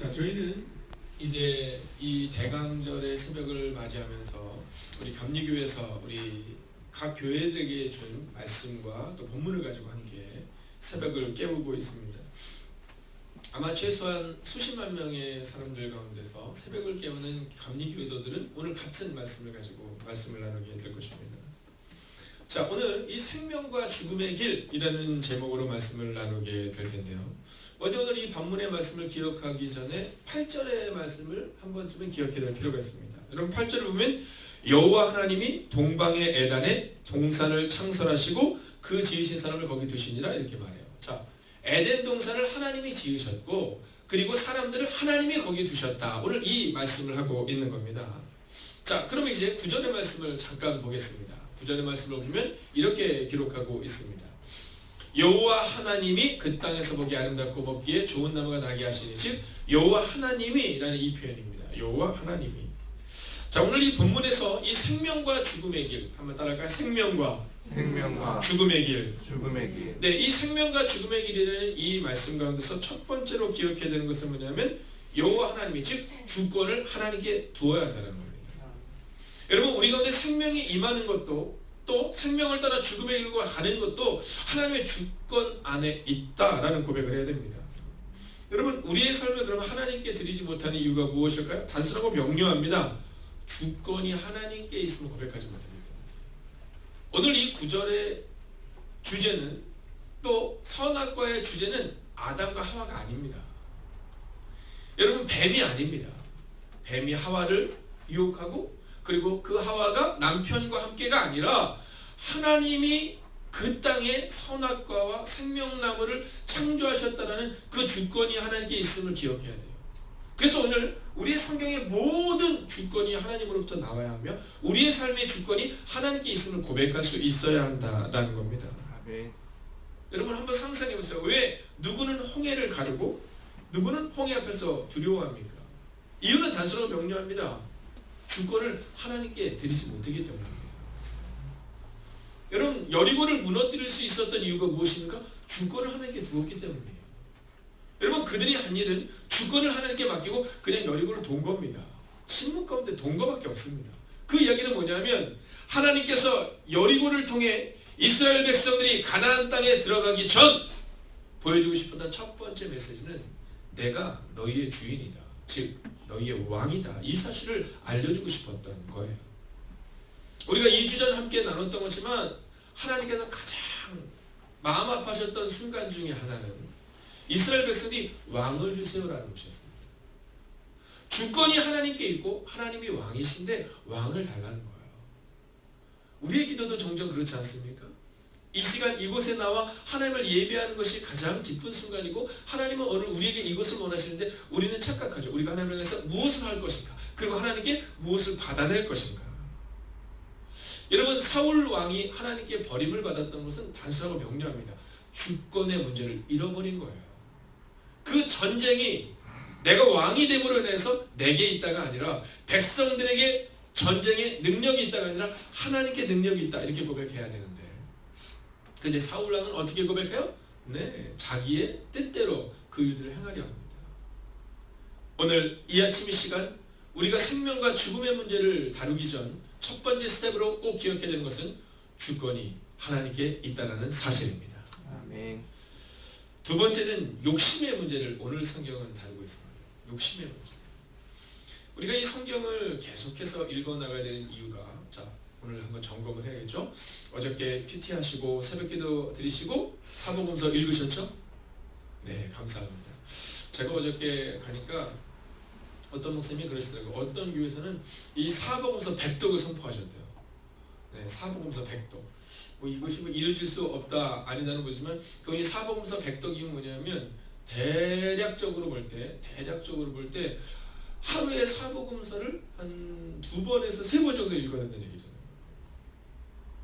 자, 저희는 이제 이 대강절의 새벽을 맞이하면서 우리 감리교회에서 우리 각 교회들에게 준 말씀과 또 본문을 가지고 함께 새벽을 깨우고 있습니다. 아마 최소한 수십만 명의 사람들 가운데서 새벽을 깨우는 감리교회도들은 오늘 같은 말씀을 가지고 말씀을 나누게 될 것입니다. 자, 오늘 이 생명과 죽음의 길이라는 제목으로 말씀을 나누게 될 텐데요. 먼저 오늘 이 본문의 말씀을 기억하기 전에 8절의 말씀을 한 번쯤은 기억해야 될 필요가 있습니다. 여러분 8절을 보면 여호와 하나님이 동방의 에단에 동산을 창설하시고 그 지으신 사람을 거기 두시니라 이렇게 말해요. 자, 에덴 동산을 하나님이 지으셨고 그리고 사람들을 하나님이 거기 두셨다. 오늘 이 말씀을 하고 있는 겁니다. 자, 그러면 이제 9절의 말씀을 잠깐 보겠습니다. 9절의 말씀을 보면 이렇게 기록하고 있습니다. 여호와 하나님이 그 땅에서 보기 아름답고 먹기에 좋은 나무가 나게 하시니, 즉 여호와 하나님이 라는 이 표현입니다. 여호와 하나님이. 자, 오늘 이 본문에서 이 생명과 죽음의 길 한번 따라할까요? 생명과 죽음의 길. 네, 이 생명과 죽음의 길이라는 이 말씀 가운데서 첫 번째로 기억해야 되는 것은 뭐냐면 여호와 하나님이, 즉 주권을 하나님께 두어야 한다는 겁니다. 여러분, 우리 가운데 생명이 임하는 것도 또 생명을 따라 죽음의 길로 가는 것도 하나님의 주권 안에 있다라는 고백을 해야 됩니다. 여러분, 우리의 삶을 그러면 하나님께 드리지 못하는 이유가 무엇일까요? 단순하고 명료합니다. 주권이 하나님께 있으면 고백하지 못합니다. 오늘 이 9절의 주제는, 또 선악과의 주제는 아담과 하와가 아닙니다. 여러분, 뱀이 아닙니다. 뱀이 하와를 유혹하고 그리고 그 하와가 남편과 함께가 아니라 하나님이 그 땅에 선악과와 생명나무를 창조하셨다는 그 주권이 하나님께 있음을 기억해야 돼요. 그래서 오늘 우리의 성경의 모든 주권이 하나님으로부터 나와야 하며 우리의 삶의 주권이 하나님께 있음을 고백할 수 있어야 한다라는 겁니다. 아멘. 여러분 한번 상상해 보세요. 왜 누구는 홍해를 가르고 누구는 홍해 앞에서 두려워합니까? 이유는 단순하고 명료합니다. 주권을 하나님께 드리지 못하기 때문입니다. 여러분, 여리고를 무너뜨릴 수 있었던 이유가 무엇입니까? 주권을 하나님께 두었기 때문이에요. 여러분, 그들이 한 일은 주권을 하나님께 맡기고 그냥 여리고를 돈 겁니다. 침묵 가운데 돈 거밖에 없습니다. 그 이야기는 뭐냐면 하나님께서 여리고를 통해 이스라엘 백성들이 가나안 땅에 들어가기 전 보여주고 싶었던 첫 번째 메시지는 내가 너희의 주인이다. 즉 너희의 왕이다. 이 사실을 알려주고 싶었던 거예요. 우리가 2주 전 함께 나눴던 거지만 하나님께서 가장 마음 아파하셨던 순간 중에 하나는 이스라엘 백성이 왕을 주세요라는 것이었습니다. 주권이 하나님께 있고 하나님이 왕이신데 왕을 달라는 거예요. 우리의 기도도 종종 그렇지 않습니까? 이 시간 이곳에 나와 하나님을 예배하는 것이 가장 기쁜 순간이고 하나님은 오늘 우리에게 이것을 원하시는데 우리는 착각하죠. 우리가 하나님을 위해서 무엇을 할 것인가, 그리고 하나님께 무엇을 받아낼 것인가. 여러분, 사울 왕이 하나님께 버림을 받았던 것은 단순하고 명료합니다. 주권의 문제를 잃어버린 거예요. 그 전쟁이 내가 왕이 됨으로 인해서 내게 있다가 아니라 백성들에게 전쟁의 능력이 있다가 아니라 하나님께 능력이 있다, 이렇게 고백해야 되는데, 근데 사울 왕은 어떻게 고백해요? 네, 자기의 뜻대로 그 일들을 행하려 합니다. 오늘 이 아침 이 시간 우리가 생명과 죽음의 문제를 다루기 전 첫 번째 스텝으로 꼭 기억해야 되는 것은 주권이 하나님께 있다는 사실입니다. 아멘. 두 번째는 욕심의 문제를 오늘 성경은 다루고 있습니다. 욕심의 문제. 우리가 이 성경을 계속해서 읽어나가야 되는 이유가, 자, 오늘 한번 점검을 해야겠죠? 어저께 큐티 하시고 새벽기도 드리시고 사복음서 읽으셨죠? 네, 감사합니다. 제가 어저께 가니까 어떤 목사님이 그러시더라고요. 어떤 교회에서는 이 사복음서 100독을 선포하셨대요. 네, 사복음서 100독. 뭐 이것이 뭐 이루어질 수 없다 아니다는 거지만 그 사복음서 100독이 뭐냐면 대략적으로 볼 때 하루에 사복음서를 한 2번에서 3번 정도 읽어야 된다는 얘기잖아요.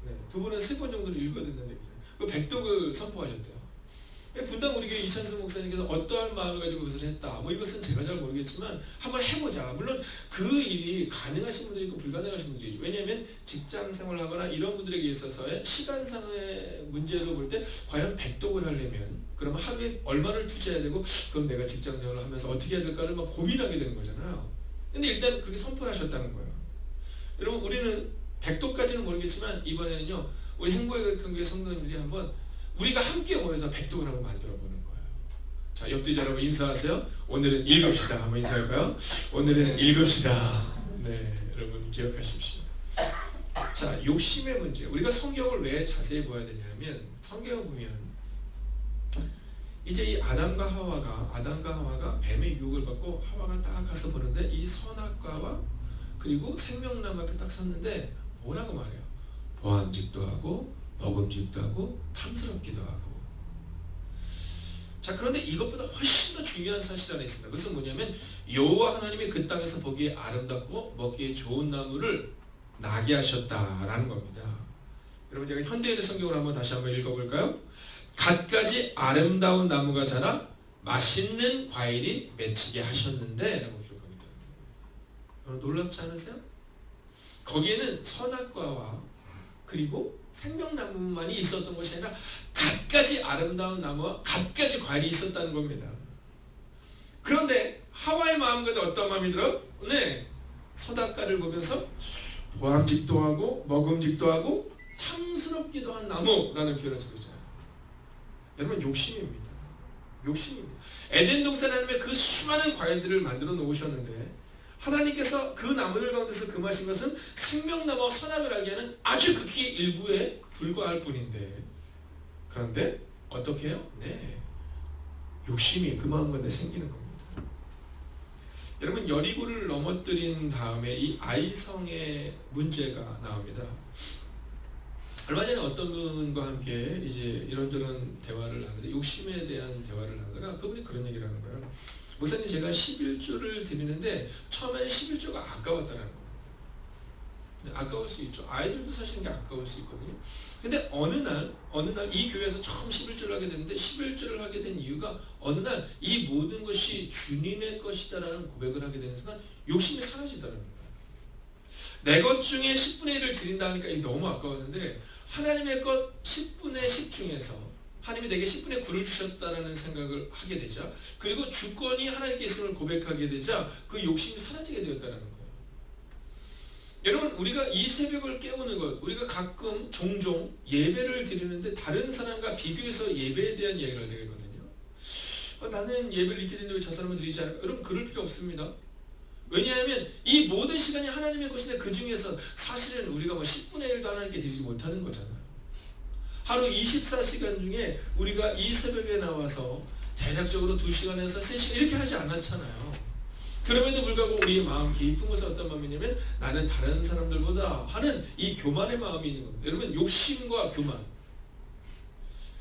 네, 2번에서 3번 정도를 읽어야 된다는 얘기죠. 그 100독을 선포하셨대요. 분당 우리 교회 이찬수 목사님께서 어떠한 마음을 가지고 그것을 했다. 뭐 이것은 제가 잘 모르겠지만 한번 해보자. 물론 그 일이 가능하신 분들이 있고 불가능하신 분들이 있죠. 왜냐하면 직장 생활하거나 이런 분들에게 있어서의 시간상의 문제로 볼 때 과연 100독을 하려면 그러면 하루에 얼마를 투자해야 되고 그럼 내가 직장 생활을 하면서 어떻게 해야 될까를 막 고민하게 되는 거잖아요. 근데 일단 그렇게 선포를 하셨다는 거예요. 여러분 우리는 100독까지는 모르겠지만 이번에는요 우리 행복의 경계 성도님들이 한번 우리가 함께 모여서 100독을 한번 만들어 보는 거예요. 자, 옆뒤자 여러분 인사하세요. 오늘은 읽읍시다. 한번 인사할까요? 오늘은 읽읍시다. 네, 여러분 기억하십시오. 자, 욕심의 문제. 우리가 성경을 왜 자세히 보아야 되냐면 성경을 보면 이제 이 아담과 하와가 뱀의 유혹을 받고 하와가 딱 가서 보는데 이 선악과와 그리고 생명나무 앞에 딱 섰는데 뭐라고 말해요? 보암직도 하고 먹음직도 하고 탐스럽기도 하고. 자, 그런데 이것보다 훨씬 더 중요한 사실 하나 있습니다. 그것은 뭐냐면 여호와 하나님이 그 땅에서 보기에 아름답고 먹기에 좋은 나무를 나게 하셨다라는 겁니다. 여러분 제가 현대인의 성경을 한번 다시 한번 읽어볼까요? 갖가지 아름다운 나무가 자라 맛있는 과일이 맺히게 하셨는데 라고 기록합니다. 여러분 놀랍지 않으세요? 거기에는 선악과와 그리고 생명나무만이 있었던 것이 아니라 갖가지 아름다운 나무와 갖가지 과일이 있었다는 겁니다. 그런데 하와의 마음과도 어떤 마음이 들어요? 네, 선악과를 보면서 보암직도 하고 먹음직도 하고 탐스럽기도 한 나무라는 표현을 쓰고 있잖아요. 여러분 욕심입니다. 욕심입니다. 에덴 동산 하나님의 그 수많은 과일들을 만들어 놓으셨는데 하나님께서 그 나무들 가운데서 금하신 것은 생명나무와 선악을 알게 하는 아주 극히 일부에 불과할 뿐인데 그런데 어떻게 해요? 네, 욕심이 그 마음 가운데 생기는 겁니다. 여러분 여리고를 넘어뜨린 다음에 이 아이성의 문제가 나옵니다. 얼마 전에 어떤 분과 함께 이제 이런저런 대화를 하는데 욕심에 대한 대화를 하다가 그분이 그런 얘기를 하는 거예요. 목사님 제가 11조를 드리는데 처음에는 11조가 아까웠다는 겁니다. 아까울 수 있죠. 아이들도 사실 게 아까울 수 있거든요. 근데 어느 날 이 교회에서 처음 11조를 하게 됐는데 11조를 하게 된 이유가 어느 날 이 모든 것이 주님의 것이다라는 고백을 하게 되는 순간 욕심이 사라지더라는 거예요. 내 것 중에 10분의 1을 드린다 하니까 이게 너무 아까웠는데 하나님의 것 10분의 10 중에서 하나님이 내게 10분의 9를 주셨다라는 생각을 하게 되자 그리고 주권이 하나님께 있음을 고백하게 되자 그 욕심이 사라지게 되었다는 거예요. 여러분 우리가 이 새벽을 깨우는 것 우리가 가끔 종종 예배를 드리는데 다른 사람과 비교해서 예배에 대한 이야기를 하게 되거든요. 나는 예배를 잊게 되는데 왜 저 사람은 드리지 않을까? 여러분 그럴 필요 없습니다. 왜냐하면 이 모든 시간이 하나님의 것인데 그 중에서 사실은 우리가 뭐 10분의 1도 하나님께 드리지 못하는 거잖아요. 하루 24시간 중에 우리가 이 새벽에 나와서 대략적으로 2시간에서 3시간 이렇게 하지 않았잖아요. 그럼에도 불구하고 우리의 마음 깊은 것은 어떤 마음이냐면 나는 다른 사람들보다 하는 이 교만의 마음이 있는 겁니다. 여러분 욕심과 교만.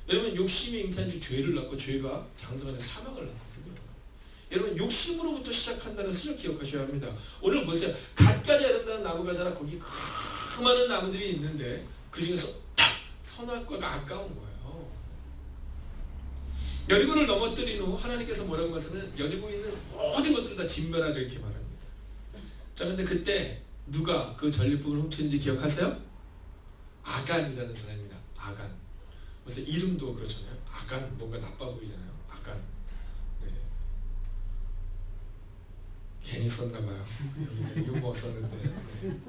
여러분 욕심이 잉태한 주 죄를 낳고 죄가 장성하는 사망을 낳거든요. 여러분 욕심으로부터 시작한다는 것을 기억하셔야 합니다. 오늘 보세요. 갖가지 아름다운 나무가 자라 거기 그 많은 나무들이 있는데 그 중에서 딱 선악과가 아까운 거예요. 여리고를 넘어뜨린 후 하나님께서 뭐라고 말씀하면 여리고에 있는 모든 것들을 다 진멸하라 이렇게 말합니다. 자, 근데 그때 누가 그 전리품을 훔치는지 기억하세요? 아간이라는 사람입니다. 아간. 그래서 이름도 그렇잖아요. 아간 뭔가 나빠 보이잖아요. 아간. 네. 괜히 썼나 봐요. 유머 썼는데. 네.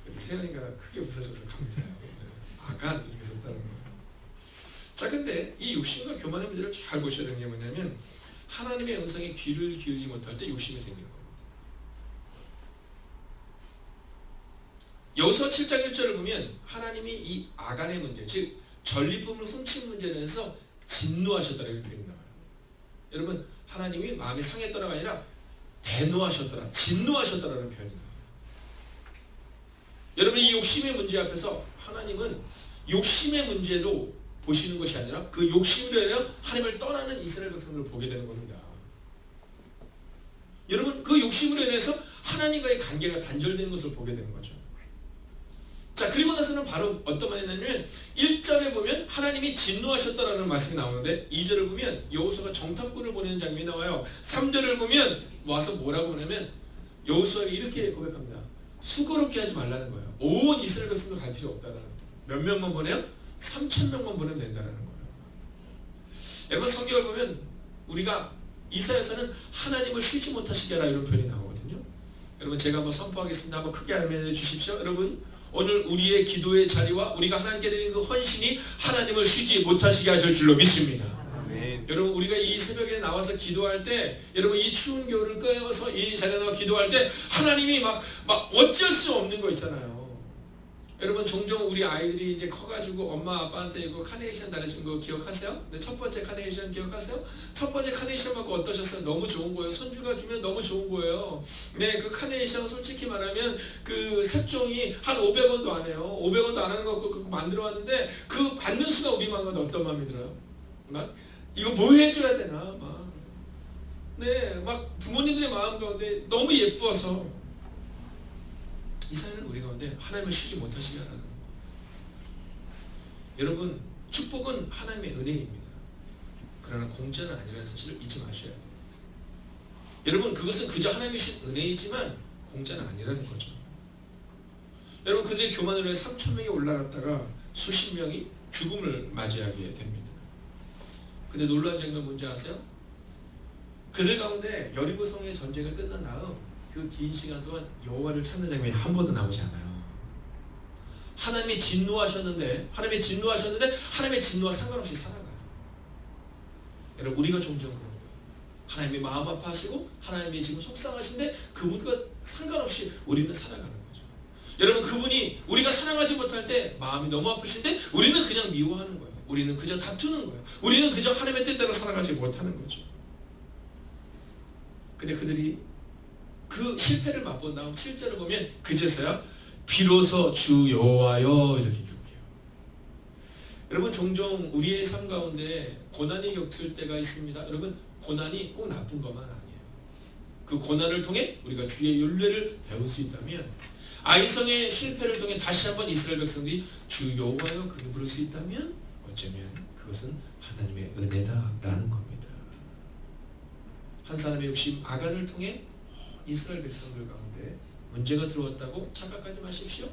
그래서 세연이가 크게 웃어줘서 감사해요. 네. 아간 이렇게 썼다는 거예요. 자, 근데 이 욕심과 교만의 문제를 잘 보셔야 되는 게 뭐냐면 하나님의 음성에 귀를 기울이지 못할 때 욕심이 생기는 겁니다. 여호수아 7장 1절을 보면 하나님이 이 아간의 문제, 즉 전리품을 훔친 문제에 대해서 진노하셨더라 이렇게 표현이 나와요. 여러분 하나님이 마음이 상했더라가 아니라 대노하셨더라, 진노하셨더라는 표현이 나와요. 여러분 이 욕심의 문제 앞에서 하나님은 욕심의 문제로 보시는 것이 아니라 그 욕심으로 인하여 하나님을 떠나는 이스라엘 백성들을 보게 되는 겁니다. 여러분 그 욕심으로 인해서 하나님과의 관계가 단절되는 것을 보게 되는 거죠. 자, 자, 그리고 나서는 바로 어떤 말이 있냐면 1절에 보면 하나님이 진노하셨다라는 말씀이 나오는데 2절을 보면 여호수아가 정탐꾼을 보내는 장면이 나와요. 3절을 보면 와서 뭐라고 하냐면 여호수아가 이렇게 고백합니다. 수고롭게 하지 말라는 거예요. 온 이스라엘 백성들 갈 필요 없다라는 거예요. 몇 명만 보내요? 3,000명만 보내면 된다는 거예요. 여러분 성경을 보면 우리가 이사야서는 하나님을 쉬지 못하시게 하라 이런 표현이 나오거든요. 여러분 제가 한번 선포하겠습니다. 한번 크게 아멘해 주십시오. 여러분 오늘 우리의 기도의 자리와 우리가 하나님께 드리는 그 헌신이 하나님을 쉬지 못하시게 하실 줄로 믿습니다. 아멘. 여러분 우리가 이 새벽에 나와서 기도할 때 여러분 이 추운 겨울을 끄어서 이 자리에 나와 기도할 때 하나님이 막 어쩔 수 없는 거 있잖아요. 여러분 종종 우리 아이들이 이제 커가지고 엄마 아빠한테 이거 카네이션 달아준 거 기억하세요? 네, 첫 번째 카네이션 기억하세요? 첫 번째 카네이션 받고 어떠셨어요? 너무 좋은 거예요. 손주가 주면 너무 좋은 거예요. 네, 그 카네이션 솔직히 말하면 그 색종이 한 500원도 안 해요. 500원도 안 하는 거 그거 만들어 왔는데 그 받는 순간 우리 마음에 어떤 마음이 들어요? 막 이거 뭐 해줘야 되나 막. 네, 막 부모님들의 마음 가운데 너무 예뻐서 이 사연은 우리 가운데 하나님을 쉬지 못하시게 하라는 거예요. 여러분 축복은 하나님의 은혜입니다. 그러나 공짜는 아니라는 사실을 잊지 마셔야 돼요. 여러분 그것은 그저 하나님이 주신 은혜이지만 공짜는 아니라는 거죠. 여러분 그들의 교만으로 해 3,000명이 올라갔다가 수십 명이 죽음을 맞이하게 됩니다. 근데 놀라운 장면 뭔지 아세요? 그들 가운데 여리고 성의 전쟁을 끝난 다음 그 긴 시간 동안 여호와를 찾는 장면이 한 번도 나오지 않아요. 하나님이 진노하셨는데 하나님의 진노와 상관없이 살아가요. 여러분 우리가 종종 그런 거예요. 하나님이 마음 아파하시고 하나님이 지금 속상하신데 그분과 상관없이 우리는 살아가는 거죠. 여러분 그분이 우리가 사랑하지 못할 때 마음이 너무 아프신데 우리는 그냥 미워하는 거예요. 우리는 그저 다투는 거예요. 우리는 그저 하나님의 뜻대로 살아가지 못하는 거죠. 근데 그들이 그 실패를 맛본 다음 7절을 보면 그제서야 비로소 주 여호와여 이렇게 기록해요. 여러분 종종 우리의 삶 가운데 고난이 겹칠 때가 있습니다. 여러분 고난이 꼭 나쁜 것만 아니에요. 그 고난을 통해 우리가 주의 윤례를 배울 수 있다면 아이성의 실패를 통해 다시 한번 이스라엘 백성들이 주 여호와여 그렇게 부를 수 있다면 어쩌면 그것은 하나님의 은혜다라는 겁니다. 한 사람의 욕심 아간을 통해 이스라엘 백성들 가운데 문제가 들어왔다고 착각하지 마십시오.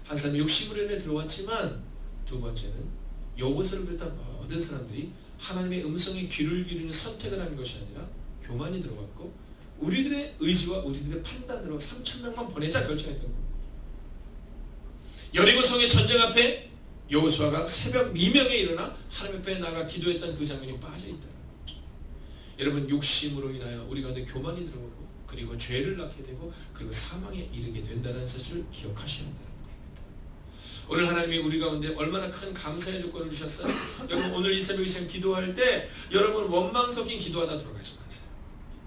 한 사람이 욕심으로 인해 들어왔지만 두 번째는 여호수아를 비롯한 모든 사람들이 하나님의 음성에 귀를 기르는 선택을 하는 것이 아니라 교만이 들어왔고 우리들의 의지와 우리들의 판단으로 3,000명만 보내자 결정했던 겁니다. 여리고성의 전쟁 앞에 여호수아가 새벽 미명에 일어나 하나님 앞에 나가 기도했던 그 장면이 빠져있다는 거죠. 여러분 욕심으로 인하여 우리 가운데 교만이 들어오고 그리고 죄를 낳게 되고 그리고 사망에 이르게 된다는 사실을 기억하셔야 한다는 겁니다. 오늘 하나님이 우리 가운데 얼마나 큰 감사의 조건을 주셨어요. 여러분 오늘 이 새벽에 지금 기도할 때 여러분 원망 섞인 기도하다 돌아가지 마세요.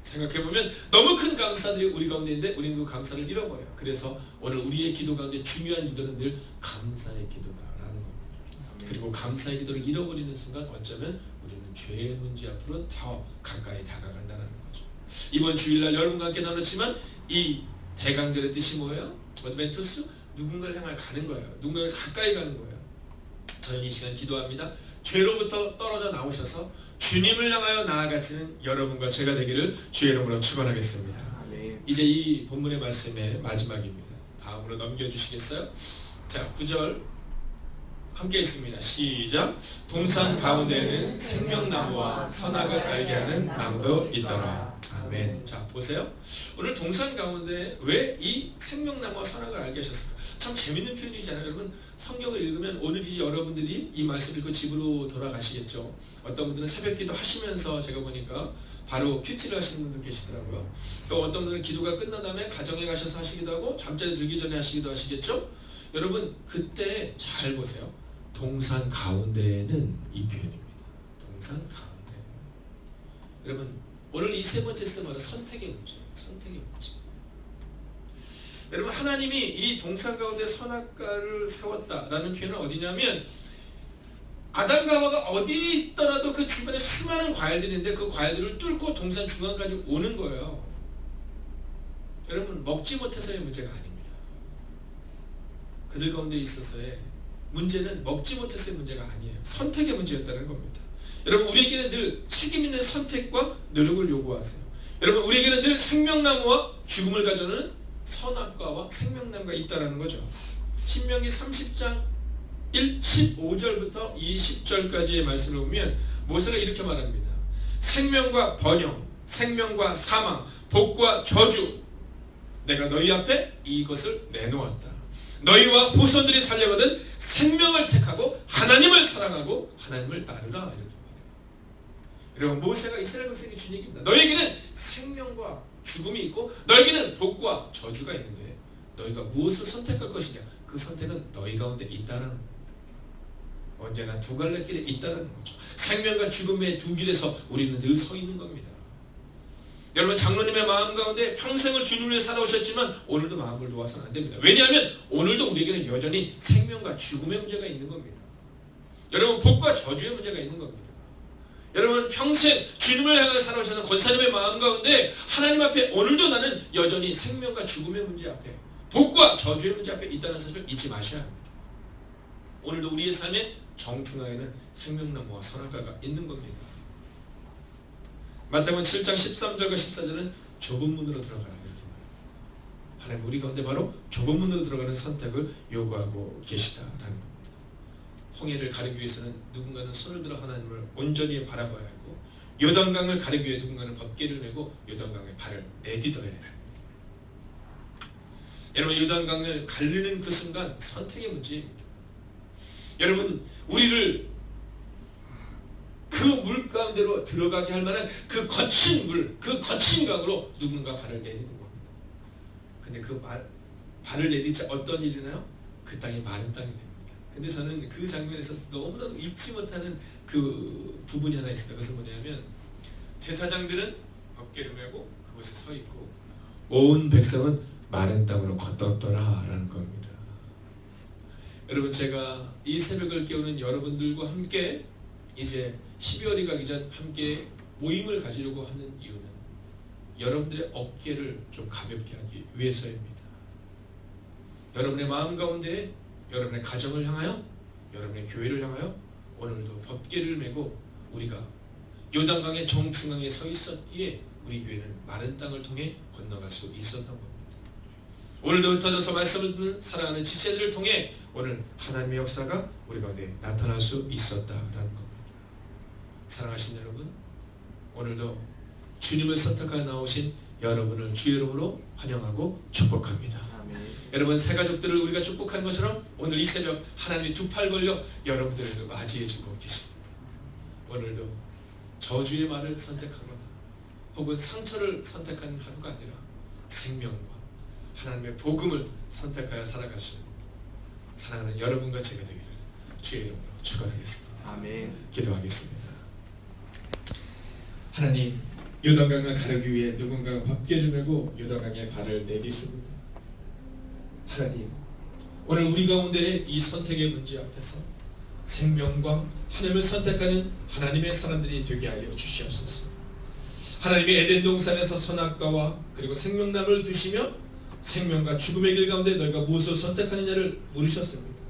생각해보면 너무 큰 감사들이 우리 가운데 있는데 우리는 그 감사를 잃어버려요. 그래서 오늘 우리의 기도 가운데 중요한 기도는 늘 감사의 기도다라는 겁니다. 그리고 감사의 기도를 잃어버리는 순간 어쩌면 우리는 죄의 문제 앞으로 더 가까이 다가간다는 거죠. 이번 주일날 여러분과 함께 나눴지만 이 대강절의 뜻이 뭐예요? 멘토스? 누군가를 향해 가는 거예요. 누군가를 가까이 가는 거예요. 저는 이 시간 기도합니다. 죄로부터 떨어져 나오셔서 주님을 향하여 나아가시는 여러분과 제가 되기를 주의 이름으로 축원하겠습니다. 이제 이 본문의 말씀의 마지막입니다. 다음으로 넘겨주시겠어요? 자, 9절 함께 있습니다. 시작. 동산 가운데에는 생명나무와 선악을 알게 하는 나무도 있더라. 아멘. 자 보세요. 오늘 동산 가운데 왜 이 생명나무와 선악을 알게 하셨을까? 참 재밌는 표현이잖아요. 여러분 성경을 읽으면 오늘 이제 여러분들이 이 말씀을 읽고 집으로 돌아가시겠죠. 어떤 분들은 새벽기도 하시면서 제가 보니까 바로 큐티를 하시는 분들 계시더라고요. 또 어떤 분들은 기도가 끝난 다음에 가정에 가셔서 하시기도 하고 잠자리 들기 전에 하시기도 하시겠죠. 여러분 그때 잘 보세요. 동산 가운데에는 이 표현입니다. 동산 가운데. 여러분 오늘 이 세 번째 쓰는 선택의 문제예요. 선택의 문제. 여러분 하나님이 이 동산 가운데 선악과를 세웠다라는 표현은 어디냐면 아담과 하와가 어디 있더라도 그 주변에 수많은 과일들이 있는데 그 과일들을 뚫고 동산 중앙까지 오는 거예요. 여러분 먹지 못해서의 문제가 아닙니다. 그들 가운데 있어서의 문제는 먹지 못했을 문제가 아니에요. 선택의 문제였다는 겁니다. 여러분, 우리에게는 늘 책임 있는 선택과 노력을 요구하세요. 여러분, 우리에게는 늘 생명나무와 죽음을 가져오는 선악과와 생명나무가 있다는 거죠. 신명기 30장 15절부터 20절까지의 말씀을 보면 모세가 이렇게 말합니다. 생명과 번영, 생명과 사망, 복과 저주, 내가 너희 앞에 이것을 내놓았다. 너희와 후손들이 살려거든 생명을 택하고 하나님을 사랑하고 하나님을 따르라. 이렇게 말해요. 여러분, 모세가 이스라엘 백성에게 준 얘기입니다. 너희에게는 생명과 죽음이 있고 너희에게는 복과 저주가 있는데 너희가 무엇을 선택할 것이냐, 그 선택은 너희 가운데 있다는 겁니다. 언제나 두 갈래 길에 있다는 거죠. 생명과 죽음의 두 길에서 우리는 늘 서 있는 겁니다. 여러분, 장로님의 마음 가운데 평생을 주님을 위해 살아오셨지만 오늘도 마음을 놓아서는 안 됩니다. 왜냐하면 오늘도 우리에게는 여전히 생명과 죽음의 문제가 있는 겁니다. 여러분, 복과 저주의 문제가 있는 겁니다. 여러분, 평생 주님을 향해 살아오셨는 권사님의 마음 가운데 하나님 앞에 오늘도 나는 여전히 생명과 죽음의 문제 앞에, 복과 저주의 문제 앞에 있다는 사실을 잊지 마셔야 합니다. 오늘도 우리의 삶의 정중앙에는 생명나무와 선악과가 있는 겁니다. 마태복음 7장 13절과 14절은 좁은 문으로 들어가라 이렇게 말합니다. 하나님 우리 가운데 바로 좁은 문으로 들어가는 선택을 요구하고 계시다라는 겁니다. 홍해를 가르기 위해서는 누군가는 손을 들어 하나님을 온전히 바라봐야 하고, 요단강을 가르기 위해 누군가는 법궤를 메고 요단강에 발을 내딛어야 했습니다. 여러분, 요단강을 가르는 그 순간 선택의 문제입니다. 여러분, 우리를 그 물 가운데로 들어가게 할 만한 그 거친 물, 그 거친 강으로 누군가 발을 내딛는 겁니다. 근데 그 발을 내딛자 어떤 일이 나요? 그 땅이 마른 땅이 됩니다. 근데 저는 그 장면에서 너무나도 잊지 못하는 그 부분이 하나 있습니다. 그것은 뭐냐면, 제사장들은 어깨를 메고 그곳에 서 있고 온 백성은 마른 땅으로 걷었더라라는 겁니다. 여러분, 제가 이 새벽을 깨우는 여러분들과 함께 이제 12월이 가기 전 함께 모임을 가지려고 하는 이유는 여러분들의 어깨를 좀 가볍게 하기 위해서입니다. 여러분의 마음 가운데, 여러분의 가정을 향하여, 여러분의 교회를 향하여 오늘도 법궤를 메고 우리가 요단강의 정중앙에 서 있었기에 우리 교회는 마른 땅을 통해 건너갈 수 있었던 겁니다. 오늘도 흩어져서 말씀을 듣는 사랑하는 지체들을 통해 오늘 하나님의 역사가 우리 가운데 나타날 수 있었다라는 겁니다. 사랑하신 여러분, 오늘도 주님을 선택하여 나오신 여러분을 주의 이름으로 환영하고 축복합니다. 아멘. 여러분, 새 가족들을 우리가 축복하는 것처럼 오늘 이 새벽 하나님이 두 팔 벌려 여러분들을 맞이해주고 계십니다. 오늘도 저주의 말을 선택하거나 혹은 상처를 선택하는 하루가 아니라 생명과 하나님의 복음을 선택하여 살아가시는 사랑하는 여러분과 제가 되기를 주의 이름으로 축원하겠습니다. 아멘. 기도하겠습니다. 하나님, 요단강을 가르기 위해 누군가가 법궤를 메고 요단강에 발을 내딛습니다. 하나님, 오늘 우리 가운데 이 선택의 문제 앞에서 생명과 하나님을 선택하는 하나님의 사람들이 되게 하여 주시옵소서. 하나님이 에덴 동산에서 선악과와 그리고 생명나무를 두시며 생명과 죽음의 길 가운데 너희가 무엇을 선택하느냐를 물으셨습니다.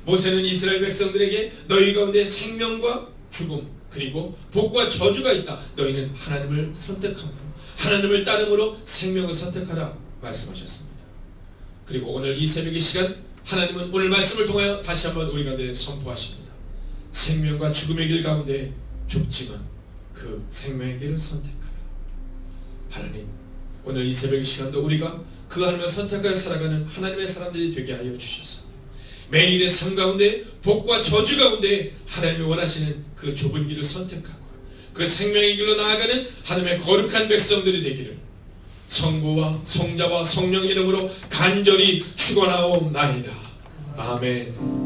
모세는 이스라엘 백성들에게 너희 가운데 생명과 죽음 그리고 복과 저주가 있다. 너희는 하나님을 선택함으로, 하나님을 따름으로 생명을 선택하라 말씀하셨습니다. 그리고 오늘 이 새벽의 시간 하나님은 오늘 말씀을 통하여 다시 한번 우리 가운데 선포하십니다. 생명과 죽음의 길 가운데 좁지만 그 생명의 길을 선택하라. 하나님, 오늘 이 새벽의 시간도 우리가 그 하나님을 선택하여 살아가는 하나님의 사람들이 되게 하여 주셔서 매일의 삶 가운데 복과 저주 가운데 하나님이 원하시는 그 좁은 길을 선택하고 그 생명의 길로 나아가는 하나님의 거룩한 백성들이 되기를 성부와 성자와 성령의 이름으로 간절히 축원하옵나이다. 아멘.